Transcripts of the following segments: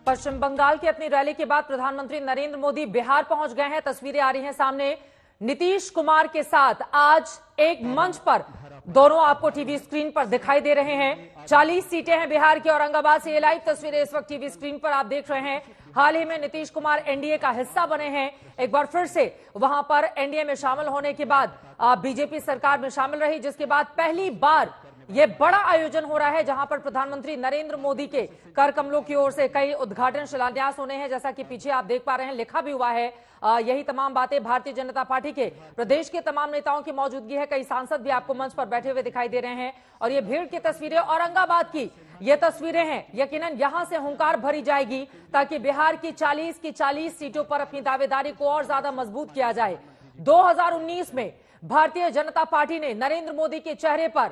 पश्चिम बंगाल की अपनी रैली के बाद प्रधानमंत्री नरेंद्र मोदी बिहार पहुंच गए हैं। तस्वीरें आ रही हैं सामने। नीतीश कुमार के साथ आज एक मंच पर दोनों आपको टीवी स्क्रीन पर दिखाई दे रहे हैं। 40 सीटें हैं बिहार की। औरंगाबाद से ये लाइव तस्वीरें इस वक्त टीवी स्क्रीन पर आप देख रहे हैं। हाल ही में नीतीश कुमार एनडीए का हिस्सा बने हैं। एक बार फिर से वहां पर एनडीए में शामिल होने के बाद बीजेपी सरकार में शामिल रही, जिसके बाद पहली बार ये बड़ा आयोजन हो रहा है जहां पर प्रधानमंत्री नरेंद्र मोदी के कर कमलों की ओर से कई उद्घाटन शिलान्यास होने हैं। जैसा कि पीछे आप देख पा रहे हैं, लिखा भी हुआ है। यही तमाम बातें भारतीय जनता पार्टी के प्रदेश के तमाम नेताओं की मौजूदगी है। कई सांसद भी आपको मंच पर बैठे हुए दिखाई दे रहे हैं। और ये भीड़ की तस्वीरें औरंगाबाद की ये तस्वीरें हैं। यकीनन यहां से हुंकार भरी जाएगी ताकि बिहार की 40 सीटों पर अपनी दावेदारी को और ज्यादा मजबूत किया जाए। 2019 में भारतीय जनता पार्टी ने नरेंद्र मोदी के चेहरे पर,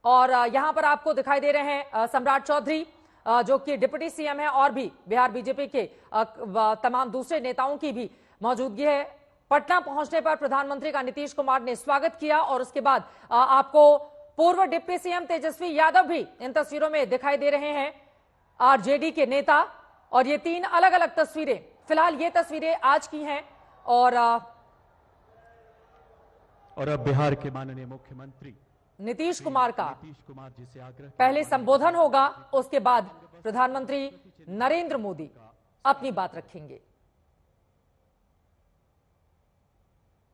और यहां पर आपको दिखाई दे रहे हैं सम्राट चौधरी जो कि डिप्टी सीएम है, और भी बिहार बीजेपी के तमाम दूसरे नेताओं की भी मौजूदगी है। पटना पहुंचने पर प्रधानमंत्री का नीतीश कुमार ने स्वागत किया और उसके बाद आपको पूर्व डिप्टी सीएम तेजस्वी यादव भी इन तस्वीरों में दिखाई दे रहे हैं, आरजेडी के नेता। और ये 3 अलग अलग तस्वीरें, फिलहाल ये तस्वीरें आज की हैं। और अब बिहार के माननीय मुख्यमंत्री नीतीश कुमार का जी से आग्रह पहले संबोधन होगा, उसके बाद प्रधानमंत्री नरेंद्र मोदी अपनी बात रखेंगे।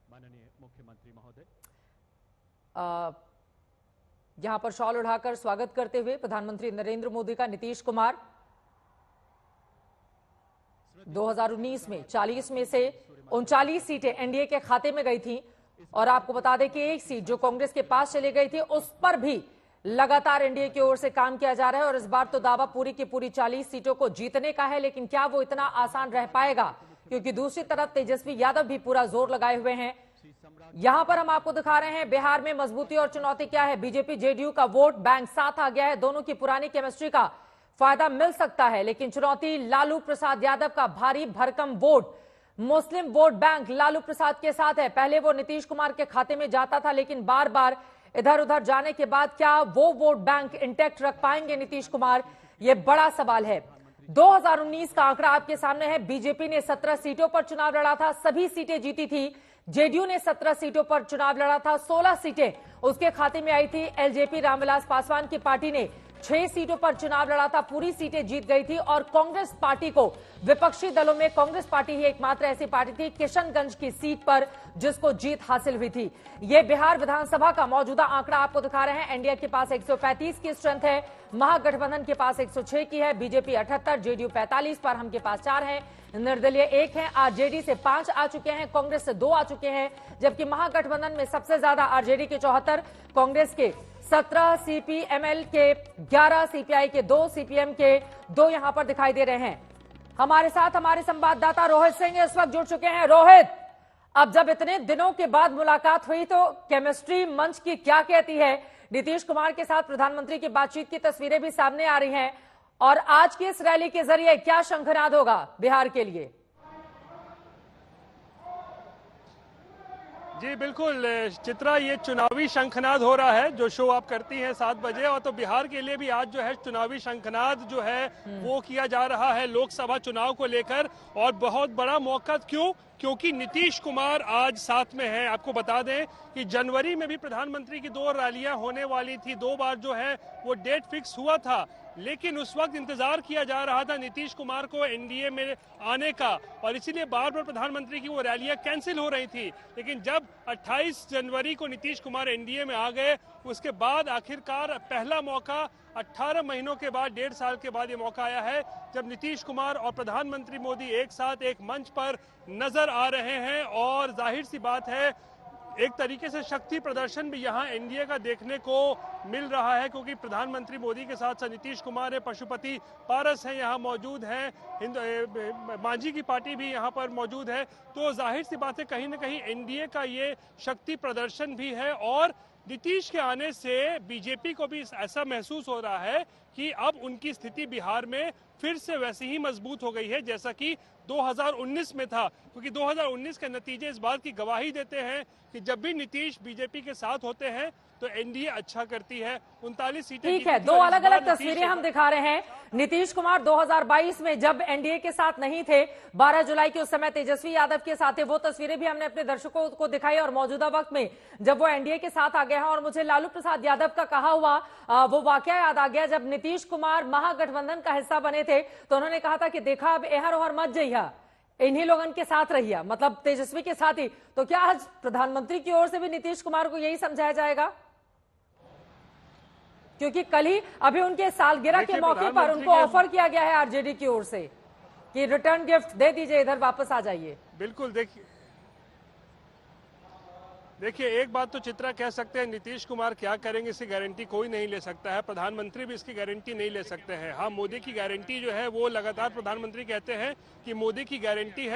माननीय मुख्यमंत्री महोदय, यहां पर शॉल उठाकर स्वागत करते हुए प्रधानमंत्री नरेंद्र मोदी का नीतीश कुमार। 2019 में 40 में से 39 सीटें एनडीए के खाते में गई थी। और आपको बता दें कि एक सीट जो कांग्रेस के पास चली गई थी, उस पर भी लगातार एनडीए की ओर से काम किया जा रहा है। और इस बार तो दावा पूरी की पूरी 40 सीटों को जीतने का है, लेकिन क्या वो इतना आसान रह पाएगा, क्योंकि दूसरी तरफ तेजस्वी यादव भी पूरा जोर लगाए हुए हैं। यहां पर हम आपको दिखा रहे हैं बिहार में मजबूती और चुनौती क्या है। बीजेपी जेडीयू का वोट बैंक साथ आ गया है। दोनों की पुरानी केमिस्ट्री का फायदा मिल सकता है, लेकिन चुनौती लालू प्रसाद यादव का भारी भरकम वोट, मुस्लिम वोट बैंक लालू प्रसाद के साथ है। पहले वो नीतीश कुमार के खाते में जाता था, लेकिन बार बार इधर उधर जाने के बाद क्या वो वोट बैंक इंटैक्ट रख पाएंगे नीतीश कुमार, ये बड़ा सवाल है। 2019 का आंकड़ा आपके सामने है। बीजेपी ने 17 सीटों पर चुनाव लड़ा था, सभी सीटें जीती थी। जेडीयू ने 17 सीटों पर चुनाव लड़ा था, 16 सीटें उसके खाते में आई थी। एलजेपी रामविलास पासवान की पार्टी ने 6 सीटों पर चुनाव लड़ा था, पूरी सीटें जीत गई थी। और कांग्रेस पार्टी को, विपक्षी दलों में कांग्रेस पार्टी ही एकमात्र ऐसी पार्टी थी किशनगंज की सीट पर जिसको जीत हासिल हुई थी। ये बिहार विधानसभा का मौजूदा आंकड़ा आपको दिखा रहे हैं। एनडीए के पास 135 की स्ट्रेंथ है, महागठबंधन के पास 106 की है, बीजेपी 78, जेडीयू 45 पर, हम के पास 4 है, निर्दलीय 1 है, आरजेडी से 5 आ चुके हैं, कांग्रेस से 2 आ चुके हैं। जबकि महागठबंधन में सबसे ज्यादा आरजेडी के 74, कांग्रेस के 17, सीपीएमएल के 11, सीपीआई के 2, सीपीएम के 2 यहां पर दिखाई दे रहे हैं। हमारे साथ हमारे संवाददाता रोहित सिंह इस वक्त जुड़ चुके हैं। रोहित, अब जब इतने दिनों के बाद मुलाकात हुई तो केमिस्ट्री मंच की क्या कहती है? नीतीश कुमार के साथ प्रधानमंत्री की बातचीत की तस्वीरें भी सामने आ रही हैं। और आज की इस रैली के जरिए क्या शंखनाद होगा बिहार के लिए? जी बिल्कुल चित्रा, ये चुनावी शंखनाद हो रहा है जो शो आप करती हैं 7 बजे। और तो बिहार के लिए भी आज जो है चुनावी शंखनाद जो है वो किया जा रहा है लोकसभा चुनाव को लेकर। और बहुत बड़ा मौका क्यों? क्योंकि नीतीश कुमार आज साथ में है। आपको बता दें कि जनवरी में भी प्रधानमंत्री की 2 रैलियां होने वाली थी, 2 बार जो है वो डेट फिक्स हुआ था, लेकिन उस वक्त इंतजार किया जा रहा था नीतीश कुमार को एनडीए में आने का, और इसीलिए बार बार प्रधानमंत्री की वो रैलियां कैंसिल हो रही थी। लेकिन जब 28 जनवरी को नीतीश कुमार एनडीए में आ गए, उसके बाद आखिरकार पहला मौका 18 महीनों के बाद, 1.5 साल के बाद ये मौका आया है जब नीतीश कुमार और प्रधानमंत्री मोदी एक साथ एक मंच पर नजर आ रहे हैं। और जाहिर सी बात है, एक तरीके से शक्ति प्रदर्शन भी यहाँ एनडीए का देखने को मिल रहा है, क्योंकि प्रधानमंत्री मोदी के साथ साथ नीतीश कुमार है, पशुपति पारस है यहाँ मौजूद हैं, मांझी की पार्टी भी यहाँ पर मौजूद है। तो जाहिर सी बात है कहीं ना कहीं एनडीए का ये शक्ति प्रदर्शन भी है। और नीतीश के आने से बीजेपी को भी ऐसा महसूस हो रहा है कि अब उनकी स्थिति बिहार में फिर से वैसी ही मजबूत हो गई है जैसा कि 2019 में था, क्योंकि 2019 के नतीजे इस बात की गवाही देते हैं कि जब भी नीतीश बीजेपी के साथ होते हैं तो एनडीए अच्छा करती है। 39 सीटें ठीक है, दो अलग अलग तस्वीरें हम दिखा रहे हैं। नीतीश कुमार 2022 में जब एनडीए के साथ नहीं थे, 12 जुलाई के उस समय तेजस्वी यादव के साथ थे, वो तस्वीरें भी हमने अपने दर्शकों को दिखाई। और मौजूदा वक्त में जब वो एनडीए के साथ आ गए हैं, और मुझे लालू प्रसाद यादव का कहा हुआ वो वाकया याद आ गया, जब नीतीश कुमार महागठबंधन का हिस्सा बने थे तो उन्होंने कहा था कि देखा अब एहर ओहर मत जइहा, इन्हीं लोगों के साथ रहिए, मतलब तेजस्वी के साथ ही। तो क्या आज प्रधानमंत्री की ओर से भी नीतीश कुमार को यही समझाया जाएगा? क्योंकि कल ही अभी उनके सालगिरह के मौके पर उनको ऑफर किया गया है आरजेडी की ओर से कि रिटर्न गिफ्ट दे दीजिए, इधर वापस आ जाइए। बिल्कुल, देखिए एक बात तो चित्रा कह सकते हैं, नीतीश कुमार क्या करेंगे इसकी गारंटी कोई नहीं ले सकता है, प्रधानमंत्री भी इसकी गारंटी नहीं ले सकते हैं। हाँ, मोदी की गारंटी जो है वो लगातार प्रधानमंत्री कहते हैं कि मोदी की गारंटी है।